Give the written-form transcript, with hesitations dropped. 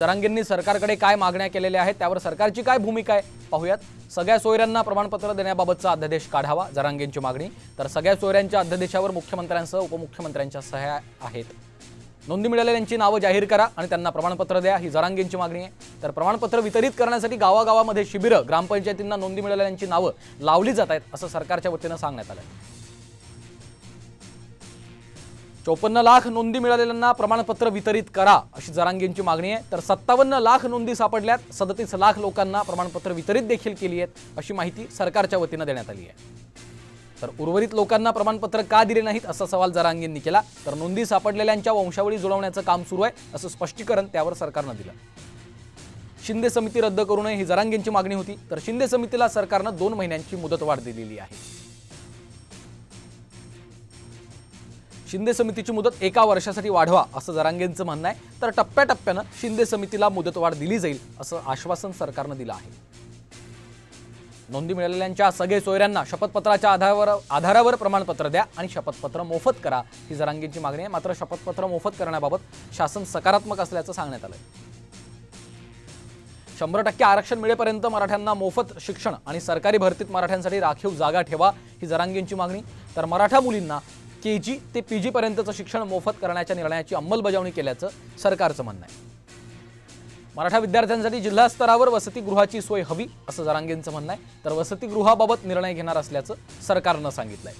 जरांगेंनी सरकारकडे काय मागण्या केलेल्या आहेत त्यावर सरकारची काय भूमिका आहे पाहूयात। सगळ्या सोयऱ्यांना प्रमाणपत्र देण्याबाबतचा अध्यादेश काढावा जरांगेंची मागणी। तर सगळ्या सोयऱ्यांच्या अध्यादेशावर मुख्यमंत्र्यांसह उपमुख्यमंत्र्यांच्या सह्या आहेत। नोंदी मिळालेल्यांची नावे जाहीर करा आणि त्यांना प्रमाणपत्र द्या ही जरांगेंची मागणी आहे। तर प्रमाणपत्र वितरित करण्यासाठी गावागावामध्ये शिबिर ग्रामपंचायतींना नोंदी मिळालेल्यांची नावे लावली जात आहेत असं सरकारच्या वतीने सांगण्यात आलं आहे। 54 लाख नोंदी मिळालेल्यांना प्रमाणपत्र वितरित करा अशी जरांगेंची मागणी आहे। तर 57 लाख नोंदी सापडल्यात, 37 लाख लोकांना प्रमाणपत्र वितरित देखील केली आहेत अशी माहिती सरकारच्या वतीने देण्यात आली आहे। तर उर्वरित लोकांना प्रमाणपत्र का दिले नाहीत असा सवाल जरांगेंनी केला। तर नोंदी सापडलेल्यांच्या वंशावळी जुळवण्याचं काम सुरू आहे असं स्पष्टीकरण त्यावर सरकारने दिलं। शिंदे समिती रद्द करू नये ही जरांगेंची मागणी होती। तर शिंदे समितीला सरकारने 2 महिन्यांची मुदतवाढ दिलेली आहे। शिंदे समितीची मुदत 1 वर्षासाठी वाढवा असं जरांगेंचं म्हणणं आहे। तर टप्प्याटप्प्याने शिंदे समितीला मुदतवाढ दिली जाईल असं आश्वासन सरकारने दिलं आहे। नोंदी मिळालेल्यांच्या सगळे सोयऱ्यांना शपथपत्राच्या आधारावर प्रमाणपत्र द्या आणि शपथपत्र मोफत करा ही जरांगेंची मागणी आहे। मात्र शपथपत्र मोफत करण्याबाबत शासन सकारात्मक असल्याचं सांगण्यात आलं। 100% आरक्षण मिळेपर्यंत मराठ्यांना मोफत शिक्षण आणि सरकारी भरतीत मराठ्यांसाठी राखीव जागा ठेवा ही जरांगेंची मागणी। तर मराठा मुलींना KG ते PG पर्यंतचं शिक्षण मोफत करण्याच्या निर्णयाची अंमलबजावणी केल्याचं सरकारचं म्हणणं आहे। मराठा विद्यार्थ्यांसाठी जिल्हा स्तरावर वसतिगृहाची सोय हवी असं जरांगेंचं म्हणणं आहे। तर वसतिगृहाबाबत निर्णय घेणार असल्याचं सरकारनं सांगितलंय।